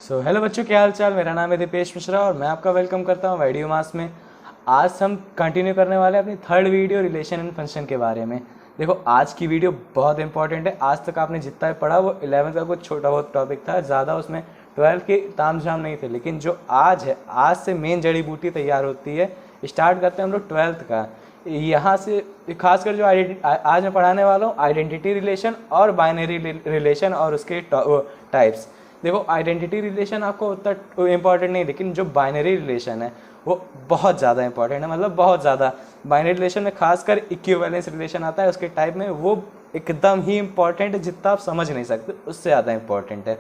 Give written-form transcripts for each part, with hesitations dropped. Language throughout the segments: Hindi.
हेलो बच्चों, क्या हाल चाल। मेरा नाम है दीपेश मिश्रा और मैं आपका वेलकम करता हूँ वीडियो मास में। आज हम कंटिन्यू करने वाले हैं अपनी third video relation and function के बारे में। देखो, आज की वीडियो बहुत इंपॉर्टेंट है। आज तक आपने जितना भी पढ़ा वो 11th का कुछ छोटा बहुत टॉपिक था, ज़्यादा उसमें 12th के तामझाम नहीं थे। लेकिन जो आज है, आज से मेन जड़ी बूटी तैयार होती है। स्टार्ट करते हैं हम लोग 12th का। यहाँ से खासकर जो आज मैं पढ़ाने वाला हूँ, आइडेंटिटी रिलेशन और बाइनरी रिलेशन और उसके टाइप्स। देखो, आइडेंटिटी रिलेशन आपको उतना इम्पॉर्टेंट नहीं, लेकिन जो बाइनरी रिलेशन है वो बहुत ज़्यादा इंपॉर्टेंट है। मतलब बहुत ज़्यादा। बाइनरी रिलेशन में खासकर इक्विवेलेंस रिलेशन आता है, उसके टाइप में वो एकदम ही इम्पॉर्टेंट है। जितना आप समझ नहीं सकते उससे ज़्यादा इम्पॉर्टेंट है।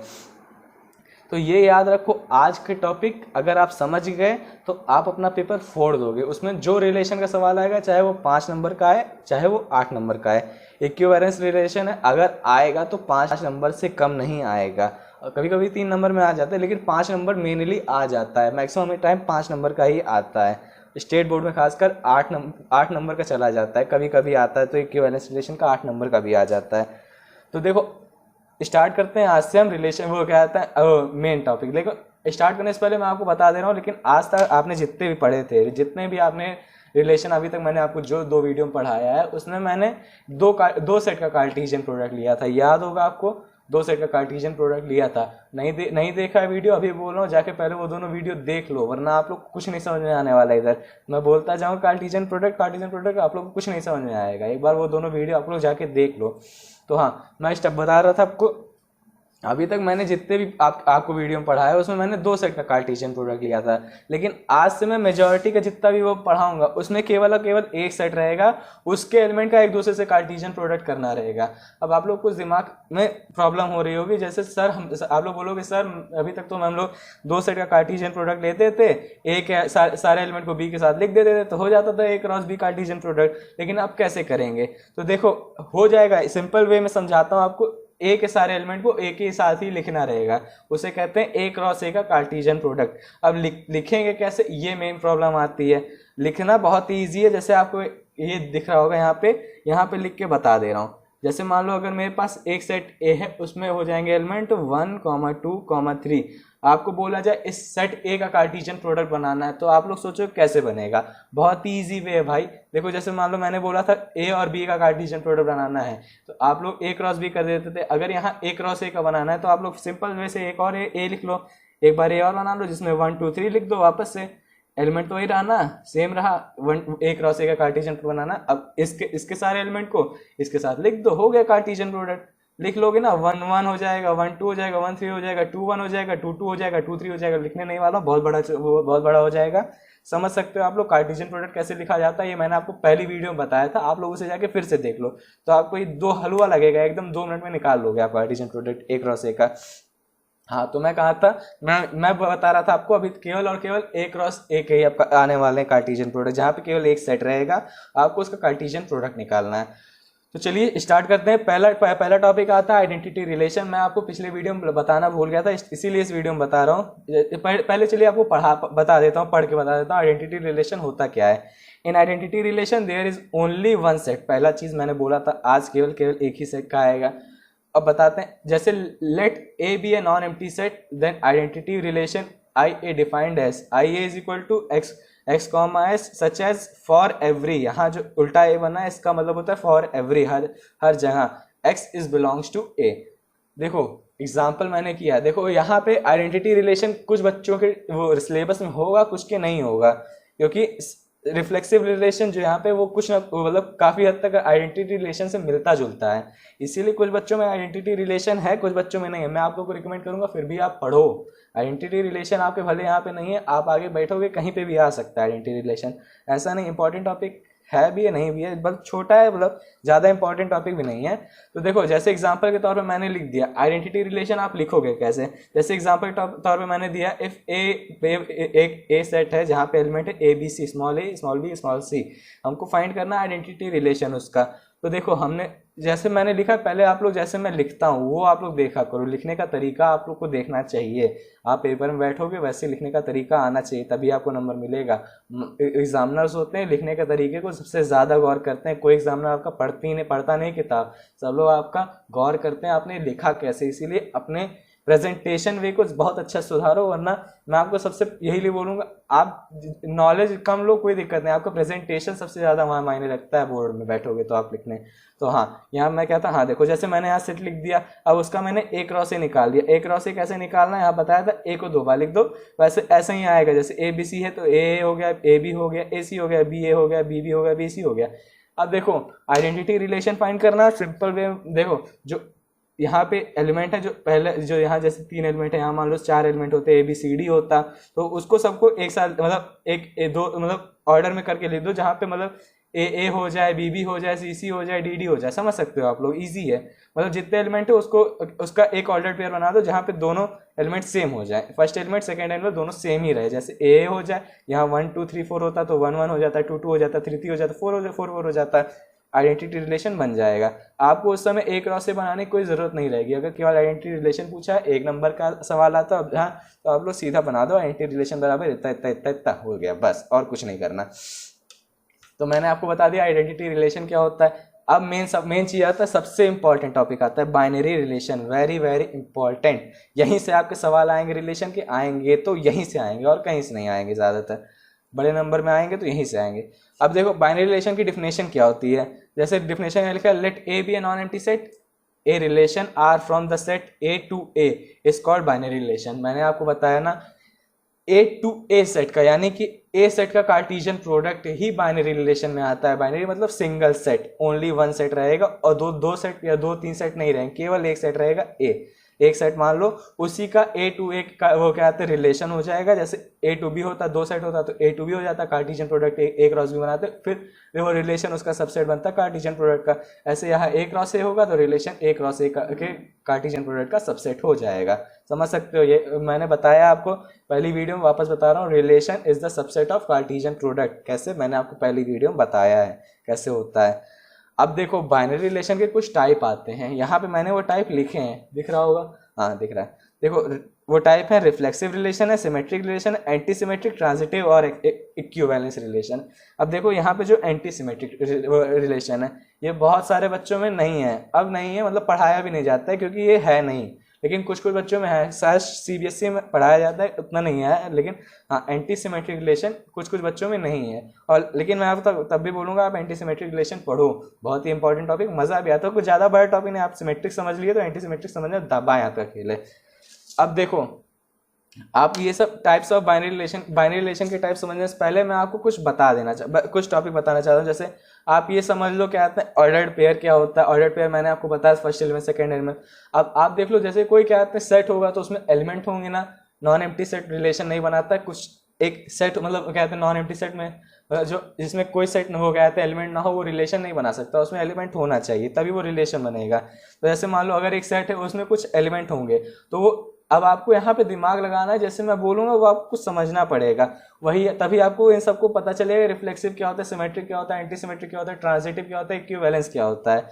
तो ये याद रखो, आज के टॉपिक अगर आप समझ गए तो आप अपना पेपर फोड़ दोगे। उसमें जो रिलेशन का सवाल आएगा, चाहे वो 5 नंबर का है चाहे वो 8 नंबर का है। इक्विवेलेंस रिलेशन है, अगर आएगा तो 5 नंबर से कम नहीं आएगा। कभी कभी 3 नंबर में आ जाता है, लेकिन 5 नंबर मेनली आ जाता है। मैक्सिमम टाइम 5 नंबर का ही आता है। स्टेट बोर्ड में खासकर 8 नंबर का चला जाता है, कभी कभी आता है तो इक्विवेलेंस रिलेशन का 8 नंबर का भी आ जाता है। तो देखो, स्टार्ट करते हैं आज से हम रिलेशन, वो क्या आता है मेन टॉपिक। देखो, स्टार्ट करने से पहले मैं आपको बता दे रहा हूँ, लेकिन आज तक आपने जितने भी पढ़े थे, जितने भी आपने रिलेशन अभी तक मैंने आपको जो 2 वीडियो में पढ़ाया है, उसमें मैंने दो सेट का कार्टेशियन प्रोडक्ट लिया था। याद होगा आपको, 2 सेट का कार्टेशियन प्रोडक्ट लिया था। नहीं देखा है वीडियो, अभी बोल रहा हूँ, जाके पहले वो दोनों वीडियो देख लो, वरना आप लोग कुछ नहीं समझ में आने वाला। इधर मैं बोलता जाऊँ कार्टेशियन प्रोडक्ट आप लोग को कुछ नहीं समझ में आएगा। एक बार वो दोनों वीडियो आप लोग जाके देख लो। तो हाँ, मैं स्टेप बता रहा था आपको। अभी तक मैंने जितने भी आपको वीडियो में पढ़ाया उसमें मैंने 2 सेट का कार्टेशियन प्रोडक्ट लिया था, लेकिन आज से मैं मेजॉरिटी का जितना भी वो पढ़ाऊंगा उसमें केवल और केवल एक सेट रहेगा। उसके एलिमेंट का एक दूसरे से कार्टेशियन प्रोडक्ट करना रहेगा। अब आप लोग को दिमाग में प्रॉब्लम हो रही होगी, जैसे सर आप लोग बोलोगे सर अभी तक तो हम लोग 2 सेट का कार्टेशियन प्रोडक्ट लेते थे, एक सारे एलिमेंट को बी के साथ लिख देते थे तो हो जाता था ए क्रॉस बी कार्टेशियन प्रोडक्ट। लेकिन अब कैसे करेंगे? तो देखो, हो जाएगा। सिंपल वे में समझाता हूँ आपको। ए के सारे एलिमेंट को ए के साथ ही लिखना रहेगा, उसे कहते हैं ए क्रॉस ए का कार्टेशियन प्रोडक्ट। अब लिखेंगे कैसे, ये मेन प्रॉब्लम आती है। लिखना बहुत ही ईजी है, जैसे आपको ये दिख रहा होगा यहाँ पे लिख के बता दे रहा हूँ। जैसे मान लो अगर मेरे पास एक सेट ए है, उसमें हो जाएंगे एलिमेंट 1, 2, 3। आपको बोला जाए इस सेट ए का कार्टेशियन प्रोडक्ट बनाना है, तो आप लोग सोचो कैसे बनेगा। बहुत ही ईजी वे है भाई। देखो, जैसे मान लो मैंने बोला था ए और बी का कार्टेशियन प्रोडक्ट बनाना है, तो आप लोग ए क्रॉस बी कर देते थे। अगर यहाँ ए क्रॉस ए का बनाना है तो आप लोग सिंपल वे से एक और ए लिख लो, एक बार ए और बना लो जिसमें 1, 2, 3 लिख दो। वापस से एलिमेंट तो वही रहा ना, सेम रहा। ए क्रॉस ए का कार्टेशियन बनाना। अब इसके सारे एलिमेंट को इसके साथ लिख दो, हो गया कार्टेशियन प्रोडक्ट। लिख लोगे ना, 1, 1 हो जाएगा, 1, 2 हो जाएगा, 1, 3 हो जाएगा, 2, 1 हो जाएगा, 2, 2 हो जाएगा, 2, 3 हो जाएगा। लिखने नहीं वाला, बहुत बड़ा हो जाएगा। समझ सकते हो आप लोग कार्टेशियन प्रोडक्ट कैसे लिखा जाता है। ये मैंने आपको पहली वीडियो में बताया था, आप लोग उसे जाके फिर से देख लो तो आपको ये 2 हलवा लगेगा। एकदम 2 मिनट में निकाल लोगे आप कार्टेशियन प्रोडक्ट ए क्रॉस ए का। हाँ, तो मैं कहा था, मैं बता रहा था आपको, अभी केवल और केवल ए क्रॉस ए के ही आपका आने वाले हैं कार्टेशियन प्रोडक्ट, जहाँ पे केवल एक सेट रहेगा, आपको उसका कार्टेशियन प्रोडक्ट निकालना है। तो चलिए स्टार्ट करते हैं। पहला टॉपिक आता है आइडेंटिटी रिलेशन। मैं आपको पिछले वीडियो में बताना भूल गया था, इसीलिए इस वीडियो में बता रहा हूँ। पहले चलिए आपको बता देता हूँ, पढ़ के बता देता हूँ आइडेंटिटी रिलेशन होता क्या है। In identity relation there is only 1 set. पहला चीज मैंने बोला था, आज केवल एक ही सेट का आएगा। अब बताते हैं, जैसे let A be a non empty set, then identity relation I A defined as I A is equal to x comma s such as for every. यहाँ जो उल्टा ए बना है इसका मतलब होता है फॉर एवरी, हर जगह एक्स इज बिलोंग्स टू ए। देखो एग्जाम्पल मैंने किया, देखो यहाँ पे आइडेंटिटी रिलेशन कुछ बच्चों के वो सिलेबस में होगा, कुछ के नहीं होगा, क्योंकि रिफ्लेक्सिव रिलेशन जो यहाँ पे वो कुछ ना मतलब काफ़ी हद तक आइडेंटिटी रिलेशन से मिलता जुलता है। इसीलिए कुछ बच्चों में आइडेंटिटी रिलेशन है, कुछ बच्चों में नहीं है। मैं आप लोगों को रिकमेंड करूंगा फिर भी आप पढ़ो। आइडेंटिटी रिलेशन आपके भले यहाँ पे नहीं है, आप आगे बैठोगे कहीं पे भी आ सकता है आइडेंटिटी रिलेशन। ऐसा नहीं, इंपॉर्टेंट टॉपिक है भी है, नहीं भी है, बस छोटा है, मतलब ज़्यादा इंपॉर्टेंट टॉपिक भी नहीं है। तो देखो, जैसे एग्जांपल के तौर पे मैंने लिख दिया आइडेंटिटी रिलेशन। आप लिखोगे कैसे? जैसे एग्जांपल के तौर पे मैंने दिया, इफ एक ए सेट है जहाँ पे एलिमेंट है A B C, small A small B small C, हमको फाइंड करना है आइडेंटिटी रिलेशन उसका। तो देखो, हमने जैसे मैंने लिखा, पहले आप लोग जैसे मैं लिखता हूँ वो आप लोग देखा करो। लिखने का तरीका आप लोग को देखना चाहिए। आप पेपर में बैठोगे वैसे लिखने का तरीका आना चाहिए, तभी आपको नंबर मिलेगा। एग्जामिनर्स होते हैं लिखने के तरीके को सबसे ज़्यादा गौर करते हैं। कोई एग्जामिनर आपका पढ़ता नहीं किताब, सब लोग आपका गौर करते हैं आपने लिखा कैसे। इसीलिए अपने प्रेजेंटेशन वे को बहुत अच्छा सुधारो, वरना मैं आपको सबसे यही लिए बोलूँगा, आप नॉलेज कम लो कोई दिक्कत नहीं, आपको प्रेजेंटेशन सबसे ज़्यादा वहाँ मायने रखता है, बोर्ड में बैठोगे तो आप लिखने। तो हाँ, यहाँ मैं कहता हाँ देखो, जैसे मैंने यहाँ सेट लिख दिया, अब उसका मैंने एक रॉ से निकाल दिया। एक रॉ से कैसे निकालना है यहाँ बताया था, ए को 2 बार लिख दो, वैसे ऐसे ही आएगा। जैसे ए बी सी है तो ए हो गया, ए बी हो गया, ए सी हो गया, बी ए हो गया, बी बी हो गया, बी सी हो गया। अब देखो आइडेंटिटी रिलेशन फाइंड करना सिंपल वे, देखो जो यहाँ पे एलिमेंट है, जो पहले जो यहाँ जैसे 3 एलिमेंट है, यहाँ मान लो 4 एलिमेंट होते ए बी सी डी होता, तो उसको सबको एक साथ मतलब दो मतलब ऑर्डर में करके लिख दो, जहाँ पे मतलब ए हो जाए, बी हो जाए, सी हो जाए, डी हो जाए। समझ सकते हो आप लोग, इजी है। मतलब जितने एलिमेंट है उसको उसका एक ऑर्डर पेयर बना दो जहाँ पे दोनों एलिमेंट सेम हो जाए, फर्स्ट एलिमेंट सेकंड एलिमेंट दोनों सेम ही रहे। जैसे ए हो जाए, यहाँ 1 2 3 4 होता तो 1 1 हो जाता है, 2 2 हो जाता है, 3 3 हो जाता है, 4 4 हो जाता है, आइडेंटिटी रिलेशन बन जाएगा। आपको उस समय एक रॉ से बनाने की कोई ज़रूरत नहीं रहेगी। अगर केवल आइडेंटिटी रिलेशन पूछा है, 1 नंबर का सवाल आता है हाँ, तो आप लोग सीधा बना दो, आइडेंटिटी रिलेशन बराबर इतना इतना इतना इतना हो गया, बस और कुछ नहीं करना। तो मैंने आपको बता दिया आइडेंटिटी रिलेशन क्या होता है। अब मेन चीज़ आता है, सबसे इंपॉर्टेंट टॉपिक आता है binary relation, very very important. यहीं से आपके सवाल आएंगे, रिलेशन के आएंगे तो यहीं से आएंगे और कहीं से नहीं आएंगे, ज़्यादातर बड़े नंबर में आएंगे तो यहीं से आएंगे। अब देखो बाइनरी रिलेशन की डिफिनेशन क्या होती है। जैसे डिफिनेशन में लिखा है, let A be a non empty set, A relation R from the set A to A is called binary relation. मैंने आपको बताया ना, ए टू ए सेट का, यानी कि ए सेट का कार्टेशियन प्रोडक्ट ही बाइनरी रिलेशन में आता है। बाइनरी मतलब single set, only one set रहेगा और दो सेट या 2 3 सेट नहीं रहेंगे, केवल एक सेट रहेगा ए। एक सेट मान लो, उसी का ए टू ए का वो क्या कहते हैं रिलेशन हो जाएगा। जैसे ए टू बी होता, 2 सेट होता तो ए टू बी हो जाता, Cartesian product A cross B बनाते, फिर वो रिलेशन उसका सबसेट बनता कार्टेशियन प्रोडक्ट का। ऐसे यहाँ ए क्रॉस ए होगा तो रिलेशन ए क्रॉस ए के कार्टेशियन प्रोडक्ट का सबसेट हो जाएगा। समझ सकते हो, ये मैंने बताया आपको पहली वीडियो में, वापस बता रहा हूँ, relation is the subset of Cartesian product. कैसे, मैंने आपको पहली वीडियो में बताया है कैसे होता है। अब देखो बाइनरी रिलेशन के कुछ टाइप आते हैं, यहाँ पे मैंने वो टाइप लिखे हैं, दिख रहा होगा, हाँ दिख रहा है। देखो वो टाइप है, रिफ्लेक्सिव रिलेशन है, सिमेट्रिक रिलेशन है, एंटी सिमेट्रिक, ट्रांजिटिव और इक्विवेलेंस रिलेशन। अब देखो यहाँ पे जो एंटी सिमेट्रिक रिलेशन है, ये बहुत सारे बच्चों में नहीं है, अब नहीं है मतलब पढ़ाया भी नहीं जाता है क्योंकि ये है नहीं, लेकिन कुछ कुछ बच्चों में है। शायद सीबीएसई में पढ़ाया जाता है, उतना नहीं है, लेकिन हाँ एंटी सिमेट्रिक रिलेशन कुछ कुछ बच्चों में नहीं है। और लेकिन मैं आपको तब भी बोलूँगा आप एंटी सिमेट्रिक रिलेशन पढ़ो, बहुत ही इंपॉर्टेंट टॉपिक, मज़ा भी आता है। कुछ ज़्यादा बड़ा टॉपिक नहीं, आप सिमेट्रिक समझ लिए तो एंटी सिमेट्रिक समझने बाएं हाथ का खेल है। अब देखो आप ये सब टाइप्स ऑफ बाइनरी रिलेशन के टाइप समझने से पहले मैं आपको कुछ कुछ टॉपिक बताना चाहता हूँ। जैसे आप ये समझ लो क्या आता है ऑर्डर्ड पेयर क्या होता है। ऑर्डर्ड पेयर मैंने आपको बताया, फर्स्ट एलिमेंट सेकंड एलिमेंट। अब आप देख लो, जैसे कोई क्या आता है सेट होगा तो उसमें एलिमेंट होंगे ना, नॉन एम्प्टी सेट रिलेशन नहीं बनाता है। कुछ एक सेट मतलब क्या कहते हैं नॉन एम्प्टी सेट में जो जिसमें कोई सेट न हो, क्या कहते हैं एलिमेंट ना हो, वो रिलेशन नहीं बना सकता, उसमें एलिमेंट होना चाहिए तभी वो रिलेशन बनेगा। तो जैसे मान लो अगर एक सेट है उसमें कुछ एलिमेंट होंगे, तो वो अब आपको यहाँ पे दिमाग लगाना है, जैसे मैं बोलूँगा वो आपको समझना पड़ेगा, वही तभी आपको इन सबको पता चलेगा रिफ्लेक्सिव क्या होता है, सिमेट्रिक क्या होता है, एंटी सिमेट्रिक क्या होता है, ट्रांजिटिव क्या होता है, इक्विवेलेंस क्या होता है।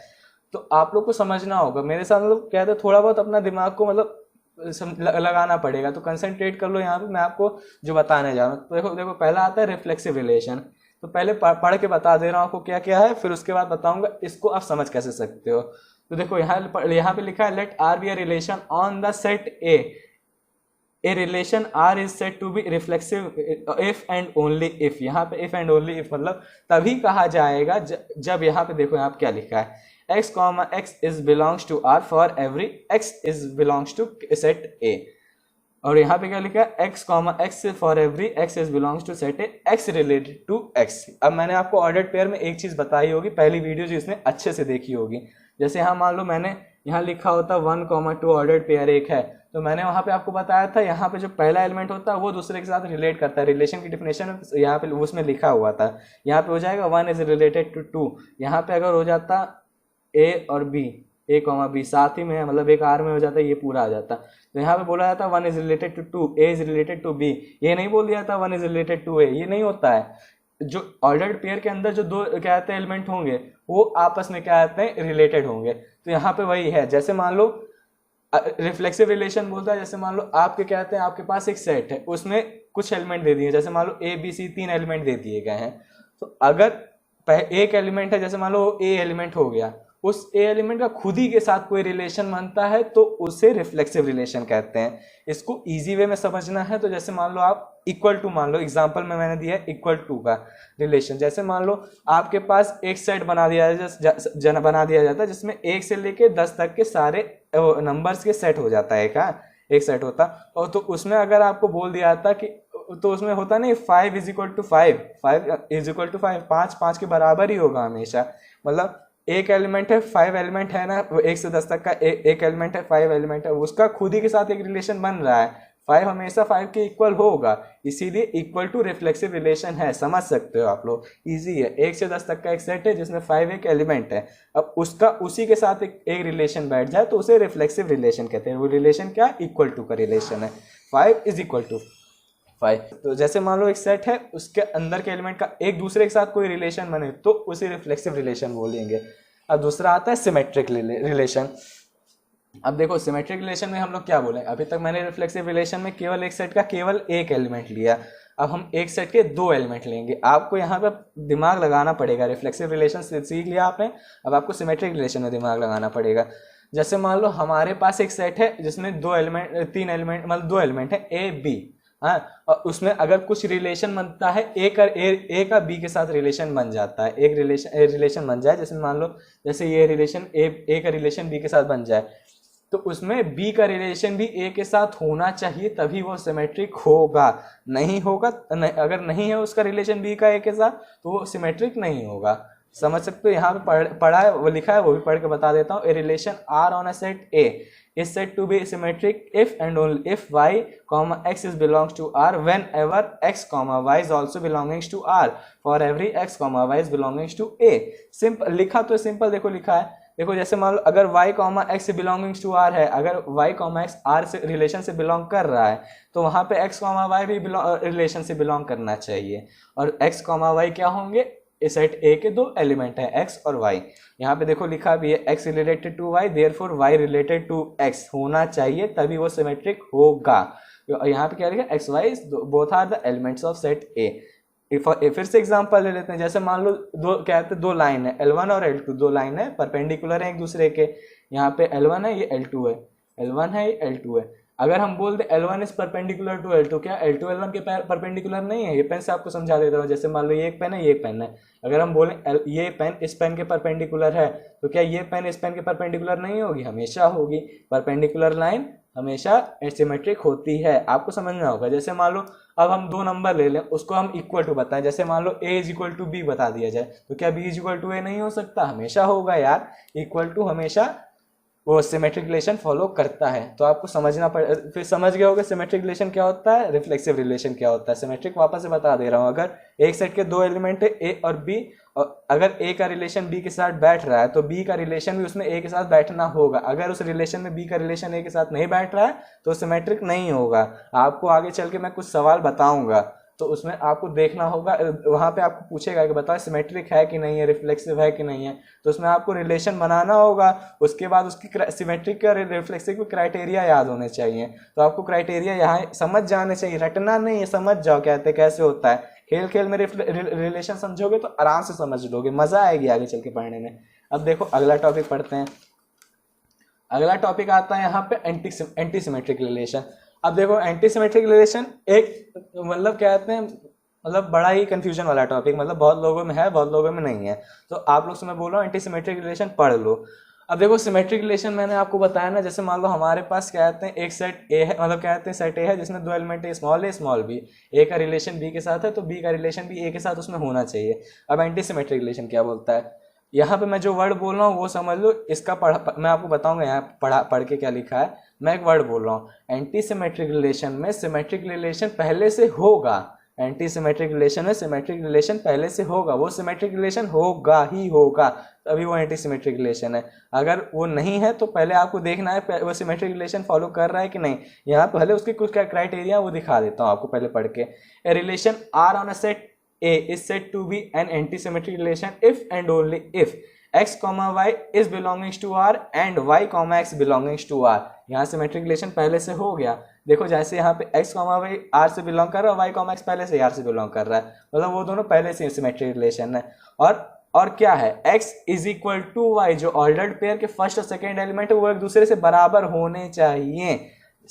तो आप लोग को समझना होगा मेरे साथ, मतलब क्या है थोड़ा बहुत अपना दिमाग को मतलब लगाना पड़ेगा। तो कंसंट्रेट कर लो यहाँ पे, मैं आपको जो बताने जा रहा हूँ। तो देखो देखो पहला आता है रिफ्लेक्सिव रिलेशन। तो पहले पढ़ के बता दे रहा हूँ आपको क्या क्या है, फिर उसके बाद बताऊंगा इसको आप समझ कैसे सकते हो। तो देखो यहाँ पे लिखा है let R be a relation on the set A relation R is said to be reflexive if and only if. यहाँ पे इफ एंड ओनली इफ मतलब तभी कहा जाएगा जब यहाँ पे देखो यहाँ पे क्या लिखा है, x, x is belongs to R for every x is belongs to set A। और यहाँ पे क्या लिखा है x, x for every x is belongs to set A, x related to x। अब मैंने आपको ऑर्डर्ड पेयर में एक चीज़ बताई होगी पहली वीडियो जो इसने अच्छे से देखी होगी। जैसे यहाँ मान लो मैंने यहाँ लिखा होता 1, 2 ऑर्डर्ड पेयर एक है, तो मैंने वहाँ पे आपको बताया था यहाँ पे जो पहला एलिमेंट होता है वो दूसरे के साथ रिलेट करता है। रिलेशन की डिफिनेशन यहाँ पे उसमें लिखा हुआ था, यहाँ पे हो जाएगा 1 इज रिलेटेड टू 2। यहाँ पे अगर हो जाता ए और बी, ए कॉमा बी साथ ही में है, मतलब एक आर में हो जाता है, ये पूरा आ जाता। तो यहाँ पे बोला जाता 1 is related to 2, A is related to B. ये नहीं बोल दिया था 1 इज रिलेटेड टू ए, ये नहीं होता है। जो ऑर्डर्ड पेयर के अंदर जो दो क्या कहते हैं एलिमेंट होंगे वो आपस में क्या कहते हैं रिलेटेड होंगे। तो यहाँ पे वही है, जैसे मान लो रिफ्लेक्सिव रिलेशन बोलता है, जैसे मान लो आपके क्या कहते हैं आपके पास एक सेट है, उसमें कुछ एलिमेंट दे दिए, जैसे मान लो ए बी सी 3 एलिमेंट दे दिए गए हैं। तो अगर एक एलिमेंट है, जैसे मान लो ए एलिमेंट हो गया, उस ए एलिमेंट का खुद ही के साथ कोई रिलेशन बनता है तो उसे रिफ्लेक्सिव रिलेशन कहते हैं। इसको इजी वे में समझना है तो जैसे मान लो आप इक्वल टू, मान लो एग्जांपल में मैंने दिया है इक्वल टू का रिलेशन। जैसे मान लो आपके पास एक सेट बना दिया जाता है जिसमें 1 से लेके 10 तक के सारे नंबर्स के सेट हो जाता है, एक सेट होता। और तो उसमें अगर आपको बोल दिया जाता कि, तो उसमें होता नहीं 5 इज इक्वल टू 5, 5 5 के बराबर ही होगा हमेशा। मतलब एक एलिमेंट है, 5 एलिमेंट है ना, 1 से 10 तक का एक एलिमेंट है, 5 एलिमेंट है, उसका खुद ही के साथ एक रिलेशन बन रहा है, 5 हमेशा 5 के इक्वल होगा, इसीलिए इक्वल टू रिफ्लेक्सिव रिलेशन है। समझ सकते हो आप लोग, इजी है। 1 से 10 तक का एक सेट है जिसमें 5 एक एलिमेंट है, अब उसका उसी के साथ एक रिलेशन बैठ जाए तो उसे रिफ्लेक्सिव रिलेशन कहते हैं। वो रिलेशन क्या, इक्वल टू का रिलेशन है, 5 इज इक्वल टू 5। तो जैसे मान लो एक सेट है, उसके अंदर के एलिमेंट का एक दूसरे के साथ कोई रिलेशन बने तो उसे रिफ्लेक्सिव रिलेशन बोलेंगे। अब दूसरा आता है सिमेट्रिक रिलेशन। अब देखो सिमेट्रिक रिलेशन में हम लोग क्या बोले, अभी तक मैंने रिफ्लेक्सिव रिलेशन में केवल एक सेट का केवल एक एलिमेंट लिया, अब हम एक सेट के 2 एलिमेंट लेंगे। आपको यहाँ पे दिमाग लगाना पड़ेगा, रिफ्लेक्सिव रिलेशन सीख लिया आपने, अब आपको सिमेट्रिक रिलेशन में दिमाग लगाना पड़ेगा। जैसे मान लो हमारे पास एक सेट है जिसमें 2 एलिमेंट है ए बी, हाँ, और उसमें अगर कुछ रिलेशन बनता है ए का बी के साथ रिलेशन बन जाता है, एक रिलेशन बन जाए, जैसे मान लो जैसे ये रिलेशन ए का रिलेशन बी के साथ बन जाए, तो उसमें बी का रिलेशन भी ए के साथ होना चाहिए तभी वो सिमेट्रिक होगा। नहीं होगा, अगर नहीं है उसका रिलेशन बी का ए के साथ तो वो सिमेट्रिक नहीं होगा। समझ सकते हो, यहाँ पे पढ़ा है, वो लिखा है, वो भी पढ़ के बता देता हूँ। A relation R on a set A is said to be symmetric if and only if y comma x is belongs to R whenever x comma y is also belongs to R for every x comma y is belongs to A। Simple लिखा तो सिंपल, देखो लिखा है, देखो जैसे मान लो अगर y कॉमा x से बिलोंगिंग्स टू r है, अगर y कॉमा x r से रिलेशन से बिलोंग कर रहा है तो वहाँ पे x कॉमा y भी रिलेशन से बिलोंग करना चाहिए, और x कॉमा y क्या होंगे, इस सेट ए के 2 एलिमेंट है x और y। यहाँ पे देखो लिखा भी है x related to y therefore y related to x होना चाहिए तभी वो सिमेट्रिक होगा। यहाँ पे क्या लिखा है, x y both are the elements of set A. फिर से एग्जांपल ले लेते हैं, जैसे मान लो क्या कहते हैं, 2 लाइन है L1 और L2, 2 लाइन है परपेंडिकुलर है एक दूसरे के, यहाँ पे L1 है, ये L2 है, L1 है, ये L2 है। अगर हम बोल दे L1 is perpendicular to L2, क्या L2 L1 के परपेंडिकुलर नहीं है? ये पेन से आपको समझा देता हूँ। जैसे मान लो ये एक पेन है, ये एक पेन है, अगर हम बोले ये पेन इस पेन के परपेंडिकुलर है तो क्या ये पेन इस पेन के परपेंडिकुलर नहीं होगी? हमेशा होगी। परपेंडिकुलर लाइन हमेशा सिमेट्रिक होती है, आपको समझना होगा। जैसे मान लो अब हम 2 नंबर ले लें, उसको हम इक्वल टू बताएं, जैसे मान लो a is equal to B बता दिया जाए तो क्या b is equal to a नहीं हो सकता? हमेशा होगा यार, इक्वल टू हमेशा वो सिमेट्रिक रिलेशन फॉलो करता है। तो आपको समझना फिर समझ गए होगे सिमेट्रिक रिलेशन क्या होता है, रिफ्लेक्सिव रिलेशन क्या होता है। सिमेट्रिक वापस से बता दे रहा हूँ, अगर एक सेट के 2 एलिमेंट है ए और बी, और अगर ए का रिलेशन बी के साथ बैठ रहा है तो बी का रिलेशन भी उसमें ए के साथ बैठना होगा। अगर उस रिलेशन में बी का रिलेशन ए के साथ नहीं बैठ रहा है तो सिमेट्रिक नहीं होगा। आपको आगे चल के मैं कुछ सवाल बताऊंगा तो उसमें आपको देखना होगा, वहाँ पे आपको पूछेगा कि बताओ सिमेट्रिक है कि नहीं है, रिफ्लेक्सिव है कि नहीं है, तो उसमें आपको रिलेशन बनाना होगा। उसके बाद उसकी सिमेट्रिक और रिफ्लेक्सिव के क्राइटेरिया याद होने चाहिए। तो आपको क्राइटेरिया यहाँ समझ जाने चाहिए, रटना नहीं है, समझ जाओ कहते कैसे होता है। खेल खेल में रिलेशन समझोगे तो आराम से समझ लोगे, मजा आएगी आगे चल के पढ़ने में। अब देखो अगला टॉपिक पढ़ते हैं। अगला टॉपिक आता है यहाँ पे एंटी सिमेट्रिक रिलेशन। अब देखो एंटी सिमेट्रिक रिलेशन एक मतलब कहते हैं मतलब बड़ा ही कंफ्यूजन वाला टॉपिक, मतलब बहुत लोगों में है बहुत लोगों में नहीं है। तो आप लोग से मैं बोल रहा हूँ एंटी सिमेट्रिक रिलेशन पढ़ लो। अब देखो सिमेट्रिक रिलेशन मैंने आपको बताया ना, जैसे मान लो हमारे पास क्या कहते हैं एक सेट ए है, मतलब कहते हैं सेट ए है जिसमें 2 एलिमेंट है, स्मॉल बी, ए का रिलेशन बी के साथ है तो बी का रिलेशन भी ए के साथ उसमें होना चाहिए। अब एंटी सिमेट्रिक रिलेशन क्या बोलता है, यहाँ पे मैं जो वर्ड बोल रहा हूँ वो समझ लो, इसका मैं आपको बताऊंगा यहाँ पढ़ के क्या लिखा है। मैं एक वर्ड बोल रहा हूँ, एंटी सिमेट्रिक रिलेशन में सिमेट्रिक रिलेशन पहले से होगा। एंटी सिमेट्रिक रिलेशन में सिमेट्रिक रिलेशन पहले से होगा, वो सिमेट्रिक रिलेशन होगा ही होगा, तभी वो एंटी सिमेट्रिक रिलेशन है। अगर वो नहीं है तो पहले आपको देखना है वो सिमेट्रिक रिलेशन फॉलो कर रहा है कि नहीं। यहाँ पहले उसके कुछ क्राइटेरिया वो दिखा देता हूँ आपको पहले पढ़ के। A relation R on a set A is said to be an antisymmetric relation if and only if x comma y is belonging to R and y comma x belongs to R। यहाँ सिमेट्रिक रिलेशन पहले से हो गया। देखो जैसे यहाँ पे x comma y R से बिलोंग कर रहा है, y comma x पहले से R से बिलोंग कर रहा है, मतलब वो दोनों पहले से सिमेट्रिक रिलेशन है। और और क्या है x is equal to y, जो ऑर्डर्ड पेयर के फर्स्ट और सेकेंड एलिमेंट है वो एक दूसरे से बराबर होने चाहिए।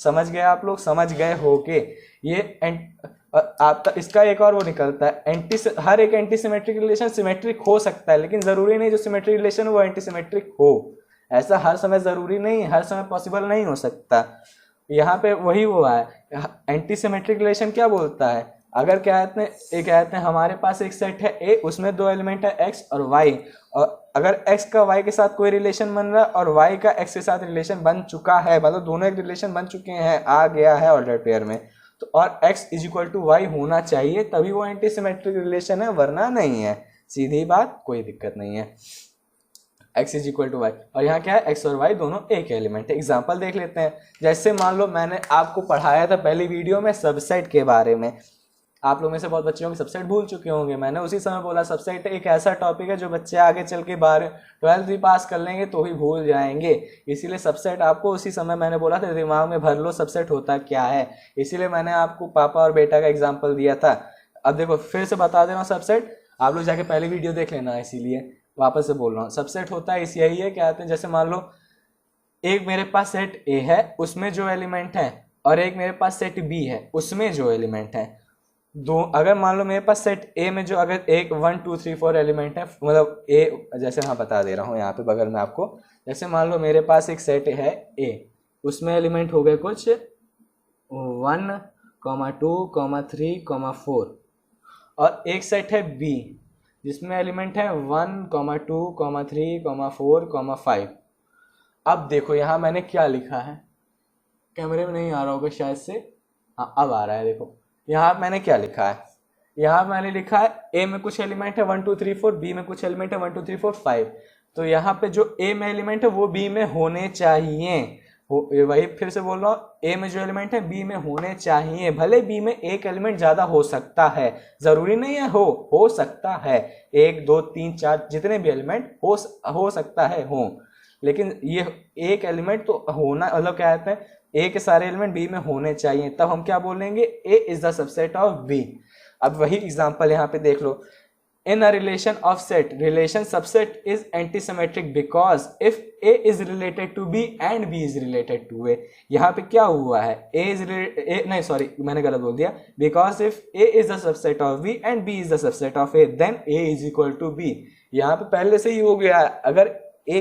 समझ गए आप लोग, समझ गए होके। ये आपका इसका एक और वो निकलता है हर एक एंटी सिमेट्रिक रिलेशन सिमेट्रिक हो सकता है, लेकिन जरूरी नहीं जो सिमेट्रिक रिलेशन वो एंटी सिमेट्रिक हो। ऐसा हर समय जरूरी नहीं, हर समय पॉसिबल नहीं हो सकता। यहाँ पे वही हुआ है, एंटी सिमेट्रिक रिलेशन क्या बोलता है, अगर क्या कहते हैं हमारे पास एक सेट है ए, उसमें दो एलिमेंट है एक्स और वाई, और अगर एक्स का वाई के साथ कोई रिलेशन बन रहा है और वाई का एक्स के साथ रिलेशन बन चुका है, मतलब दोनों एक रिलेशन बन चुके हैं, आ गया है ऑर्डर्ड पेयर में, तो और x is equal to y होना चाहिए, तभी वो एंटी सिमेट्रिक रिलेशन है, वरना नहीं है। सीधी बात, कोई दिक्कत नहीं है। x is equal to y, और यहाँ क्या है x और y दोनों एक एलिमेंट है। एग्जाम्पल देख लेते हैं, जैसे मान लो मैंने आपको पढ़ाया था पहली वीडियो में सबसेट के बारे में। आप लोग में से बहुत बच्चे होंगे सबसेट भूल चुके होंगे। मैंने उसी समय बोला सबसेट एक ऐसा टॉपिक है जो बच्चे आगे चल के 12वीं भी पास कर लेंगे तो ही भूल जाएंगे, इसीलिए सबसेट आपको उसी समय मैंने बोला था दिमाग में भर लो सबसेट होता क्या है, इसीलिए मैंने आपको पापा और बेटा का एग्जाम्पल दिया था। अब देखो फिर से बता दे रहा हूँ, सबसेट आप लोग जाके पहली वीडियो देख लेना, इसीलिए वापस से बोल रहा हूँ। सबसेट होता है यही है, क्या कहते हैं, जैसे मान लो एक मेरे पास सेट ए है उसमें जो एलिमेंट है, और एक मेरे पास सेट बी है उसमें जो एलिमेंट है, दो अगर मान लो मेरे पास सेट ए में जो अगर एक 1 2 3 4 एलिमेंट है, मतलब ए, जैसे हाँ बता दे रहा हूँ यहाँ पे बगल में आपको, जैसे मान लो मेरे पास एक सेट है ए, उसमें एलिमेंट हो गए कुछ 1 2 3 4, और एक सेट है बी जिसमें एलिमेंट है 1 2 3 4 5। अब देखो यहाँ मैंने क्या लिखा है, कैमरे में नहीं आ रहा होगा शायद से, हाँ अब आ रहा है। देखो यहाँ मैंने क्या लिखा है, यहाँ मैंने लिखा है ए में कुछ एलिमेंट है 1 2 3 4, बी में कुछ एलिमेंट है 1 2 3 4 5। तो यहाँ पे जो ए में एलिमेंट है वो बी में होने चाहिए, वही फिर से बोल रहा हूँ, ए में जो एलिमेंट है बी में होने चाहिए, भले बी में एक एलिमेंट ज्यादा हो सकता है, जरूरी नहीं है हो सकता है, 1 2 3 4 जितने भी एलिमेंट हो सकता है हो, लेकिन ये एक एलिमेंट तो होना, मतलब क्या कहते हैं ए के सारे एलिमेंट बी में होने चाहिए, तब हम क्या बोलेंगे A is the subset of B. अब वही एग्जांपल यहाँ पे देख लो, in a relation of set relation subset is antisymmetric because if A is related to B and B is related to A. यहाँ पे क्या हुआ है, नहीं सॉरी मैंने गलत बोल दिया, because if A is the subset of B and B is the subset of A then A is equal to B. यहाँ पे पहले से ही हो गया है, अगर ए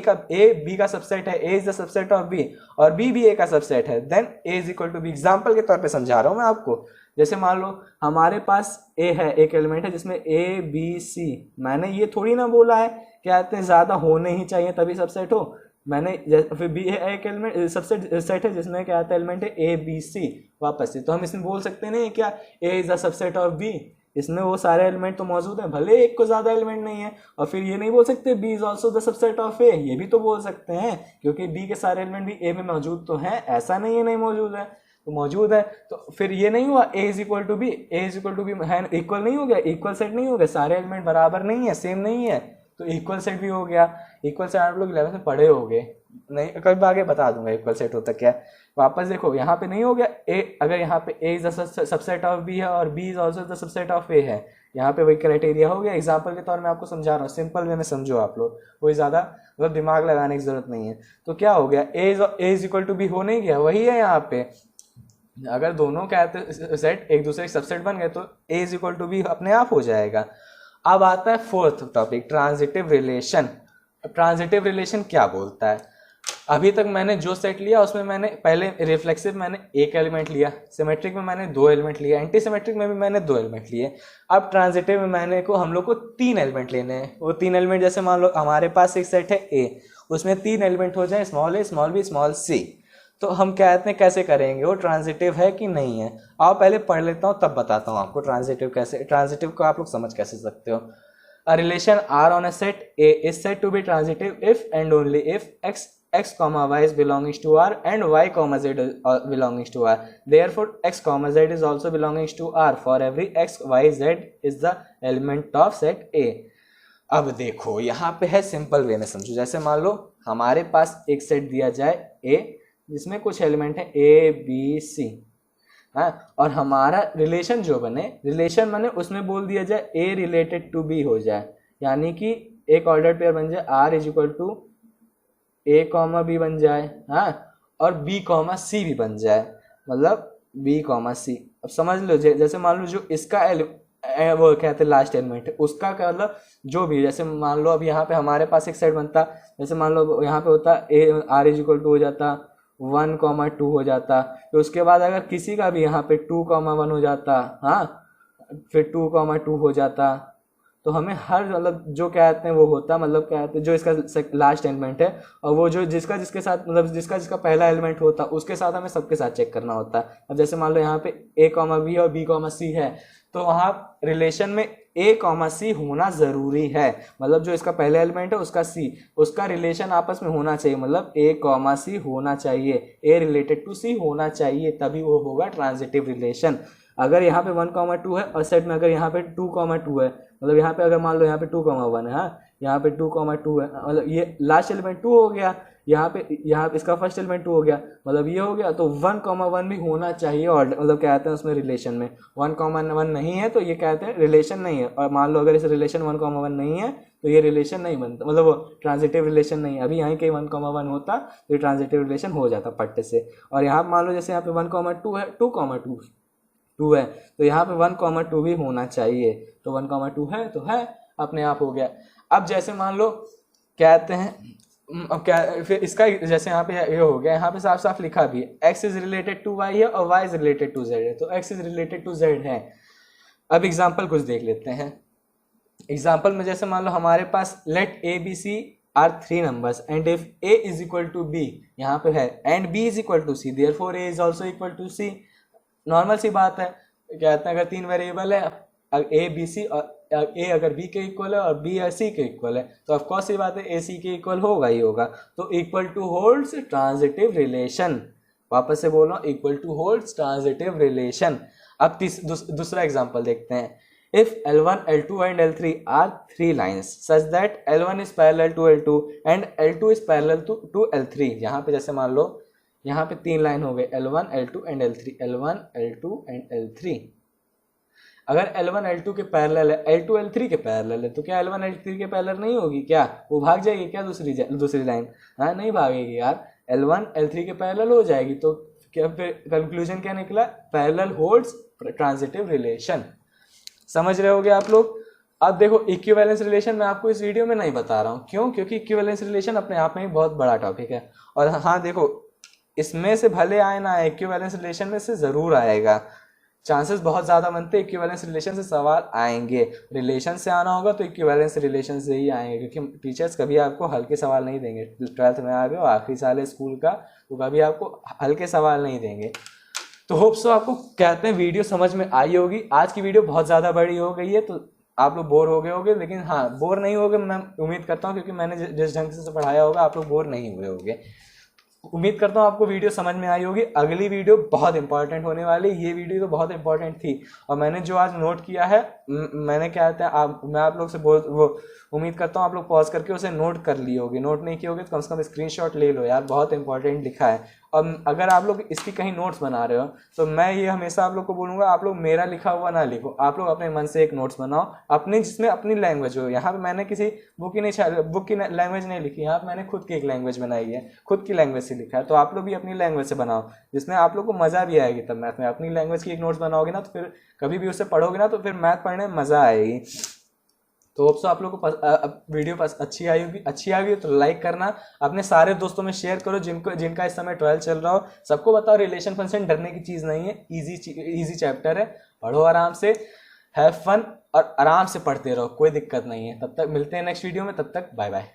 बी का सबसेट है, A is the subset of B, और बी भी ए का सबसेट है, then A is equal to B. Example के तौर पे समझा रहा हूं मैं आपको, जैसे मान लो हमारे पास ए है, एक एलिमेंट है जिसमें ए बी सी, मैंने ये थोड़ी ना बोला है क्या कहते हैं ज्यादा होने ही चाहिए तभी सबसेट हो, मैंने फिर बी एक एलिमेंट सबसेट सेट है जिसमें क्या आता है एलिमेंट है ए बी सी वापस से, तो हम इसमें बोल सकते नहीं क्या A is the subset of B, इसमें वो सारे एलिमेंट तो मौजूद हैं, भले एक को ज्यादा एलिमेंट नहीं है। और फिर ये नहीं बोल सकते B is also the subset of A, ये भी तो बोल सकते हैं क्योंकि बी के सारे एलिमेंट भी ए में मौजूद तो हैं, ऐसा नहीं है नहीं मौजूद है, तो मौजूद है। तो फिर ये नहीं हुआ A is equal to B, A is equal to B है, इक्वल नहीं हो गया, इक्वल सेट नहीं हो गया, सारे एलिमेंट बराबर नहीं है, सेम नहीं है, तो इक्वल सेट भी हो गया। इक्वल सेट आप लोग 11th में पढ़े होंगे, नहीं कभी आगे बता दूंगा इक्वल सेट होता क्या है। वापस देखो यहाँ पे नहीं हो गया ए, अगर यहाँ पे A is the subset of B है और B is also the subset of A है, यहाँ पे वही क्राइटेरिया हो गया। एग्जाम्पल के तौर में आपको समझा रहा हूँ, सिंपल वे में समझो आप लोग, कोई ज़्यादा मतलब दिमाग लगाने की जरूरत नहीं है। तो क्या हो गया, ए इज इक्वल टू बी हो नहीं गया, वही है यहाँ पे, अगर दोनों कहते सेट एक दूसरे के सबसेट बन गए तो ए इज इक्वल टू बी अपने आप हो जाएगा। अब आता है fourth topic, transitive relation. Transitive relation क्या बोलता है, अभी तक मैंने जो सेट लिया उसमें मैंने पहले रिफ्लेक्सिव मैंने एक एलिमेंट लिया, सिमेट्रिक में मैंने 2 एलिमेंट लिया, एंटी सिमेट्रिक में भी मैंने 2 एलिमेंट लिए। अब ट्रांजिटिव में हम लोग को 3 एलिमेंट लेने हैं। वो 3 एलिमेंट जैसे मान लो हमारे पास एक सेट है ए, उसमें 3 एलिमेंट हो जाए, small A small B small सी, तो हम कहते हैं कैसे करेंगे, वो ट्रांजिटिव है कि नहीं है। आओ पहले पढ़ लेता हूँ तब बताता हूँ आपको ट्रांजिटिव कैसे, ट्रांजिटिव को आप लोग समझ कैसे सकते हो। A relation R on a set A is said to be transitive if and only if x comma y is belongs to R and y comma z belongs to R. Therefore, x comma z is also belongs to R for every x y z is the element of set A. अब देखो यहाँ पे है, सिंपल वे में समझो, जैसे मान लो हमारे पास एक सेट दिया जाए A जिसमें कुछ एलिमेंट है A B C, हाँ, और हमारा रिलेशन जो बने, रिलेशन बने उसमें बोल दिया जाए A रिलेटेड टू B हो जाए, यानी कि एक ऑर्डर्ड पेयर बन जाए R is equal to A comma B बन जाए, हाँ, और बी कॉमा सी भी बन जाए, मतलब बी कॉमा सी। अब समझ लो जैसे मान लो जो इसका वो कहते हैं लास्ट एलिमेंट है उसका क्या मतलब जो भी, जैसे मान लो अब यहाँ पे हमारे पास एक सेट बनता, जैसे मान लो यहाँ पे होता A R is equal to हो जाता 1,2 हो जाता, तो उसके बाद अगर किसी का भी यहाँ पे 2,1 हो जाता, हाँ, फिर 2,2 हो जाता, तो हमें हर मतलब जो कहते हैं वो होता, मतलब कहते हैं जो इसका लास्ट एलिमेंट है और वो जो जिसका जिसके साथ मतलब जिसका जिसका पहला एलिमेंट होता उसके साथ हमें सबके साथ चेक करना होता है। अब जैसे मान लो यहाँ पे ए कॉमा बी और बी कॉमा सी है, तो वहाँ रिलेशन में ए कॉमा सी होना ज़रूरी है, मतलब जो इसका पहला एलिमेंट है उसका सी, उसका रिलेशन आपस में होना चाहिए, मतलब ए कॉमा सी होना चाहिए, ए रिलेटेड टू सी होना चाहिए, तभी वो होगा ट्रांजिटिव रिलेशन। अगर यहाँ पे 1,2 है और सेट में अगर यहाँ पे 2,2 है, मतलब यहाँ पे अगर मान लो यहाँ पे 2,1 है, हाँ, यहाँ पे 2,2 है, मतलब ये लास्ट एलिमेंट 2 हो गया, यहाँ पे इसका फर्स्ट एलिमेंट 2 हो गया, मतलब ये हो गया, तो 1,1 भी होना चाहिए, और मतलब कहते हैं उसमें रिलेशन में 1,1 नहीं है तो ये कहते हैं रिलेशन नहीं है, और मान लो अगर इस रिलेशन 1,1 नहीं है तो ये रिलेशन नहीं बनता, मतलब वो ट्रांजिटिव रिलेशन नहीं है। अभी यहाँ कहीं 1,1 होता तो ये ट्रांजिटिव रिलेशन हो जाता पट्टे से। और यहाँ मान लो जैसे यहाँ पे 1,2 है, 2,2 है, तो यहाँ पे 1,2 भी होना चाहिए, तो 1,2 है तो है, अपने आप हो गया। अब जैसे मान लो कहते हैं अब क्या, फिर इसका जैसे यहाँ पे ये हो गया, यहाँ पे साफ साफ लिखा भी है x is related to y है और y is related to z है, तो x is related to z है। अब एग्जाम्पल कुछ देख लेते हैं। एग्जाम्पल में जैसे मान लो हमारे पास let A B c are 3 numbers and if a is equal to b, यहाँ पे है, and b is equal to c, therefore a is also equal to c। Normal सी बात है, कहते हैं अगर 3 वेरिएबल है ए बी सी और ए अगर बी के इक्वल है और बी सी के इक्वल है, तो ऑफकोर्स सी बात है ए सी के इक्वल होगा ही होगा, तो equal to holds transitive relation. वापस से बोल रहा हूँ, equal to holds transitive relation. अब दूसरा एग्जांपल देखते हैं। If L1, L2 and L3 are 3 lines such that L1 is parallel to L2 and L2 is parallel to L3, यहाँ पे जैसे मान लो यहाँ पे 3 लाइन हो गए L1, L2 and L3, L1, L2 and L3। अगर L1 L2 के पैरेलल है, L2 L3 के पैरेलल है, तो क्या L1 L3 के पैरेलल नहीं होगी? क्या वो भाग जाएगी क्या दूसरी लाइन? हाँ, नहीं भागेगी यार, L1 L3 के पैरेलल हो जाएगी। तो क्या फिर कंक्लूजन क्या निकला? Parallel holds transitive relation. समझ रहे होगे आप लोग? अब देखो इक्विवेलेंस रिलेशन मैं आपको इस वीडियो में नहीं बता रहा हूँ, क्यों? क्योंकि इक्विवेलेंस रिलेशन अपने आप में ही बहुत बड़ा टॉपिक है। और हाँ देखो, इसमें से भले आए ना, इक्विवेलेंस रिलेशन में से जरूर आएगा, चांसेस बहुत ज़्यादा बनते हैं इक्विवेलेंस रिलेशन से सवाल आएंगे। रिलेशन से आना होगा तो इक्विवेलेंस रिलेशन से ही आएंगे, क्योंकि टीचर्स कभी आपको हल्के सवाल नहीं देंगे। 12th में आ गए हो, आखिरी साल है स्कूल का, तो कभी आपको हल्के सवाल नहीं देंगे। तो होप सो आपको कहते हैं वीडियो समझ में आई होगी। आज की वीडियो बहुत ज़्यादा बड़ी हो गई है तो आप लोग बोर हो गए होगे, लेकिन हाँ, बोर नहीं होगे मैं उम्मीद करता हूँ, क्योंकि मैंने जिस ढंग से पढ़ाया होगा आप लोग बोर नहीं हुए होगे। उम्मीद करता हूँ आपको वीडियो समझ में आई होगी। अगली वीडियो बहुत इंपॉर्टेंट होने वाली, ये वीडियो तो बहुत इंपॉर्टेंट थी। और मैंने जो आज नोट किया है, मैंने क्या कहते हैं, मैं आप लोग से वो उम्मीद करता हूँ आप लोग पॉज करके उसे नोट कर लिए होगे। नोट नहीं किए होगे तो कम से कम स्क्रीनशॉट ले लो यार, बहुत इंपॉर्टेंट लिखा है। और अगर आप लोग इसकी कहीं नोट्स बना रहे हो तो मैं ये हमेशा आप लोग को बोलूँगा, आप लोग मेरा लिखा हुआ ना लिखो, आप लोग अपने मन से एक नोट्स बनाओ अपनी, जिसमें अपनी लैंग्वेज हो। यहाँ पे मैंने किसी बुक की लैंग्वेज नहीं लिखी, यहाँ पे मैंने खुद की एक लैंग्वेज बनाई है, खुद की लैंग्वेज से लिखा है। तो आप लोग भी अपनी लैंग्वेज से बनाओ, जिसमें आप लोग को मज़ा भी आएगी। तब मैथ में अपनी लैंग्वेज की एक नोट्स बनाओगे ना, तो फिर कभी भी उससे पढ़ोगे ना, तो फिर मैथ पढ़ने में मज़ा आएगी। तो होप सो आप लोगों को वीडियो अच्छी आई होगी तो लाइक करना, अपने सारे दोस्तों में शेयर करो जिनका इस समय 12 चल रहा हो। सबको बताओ रिलेशन फंक्शन डरने की चीज़ नहीं है, इजी चैप्टर है, पढ़ो आराम से, हैव फन और आराम से पढ़ते रहो, कोई दिक्कत नहीं है। तब तक मिलते हैं नेक्स्ट वीडियो में, तब तक बाय बाय।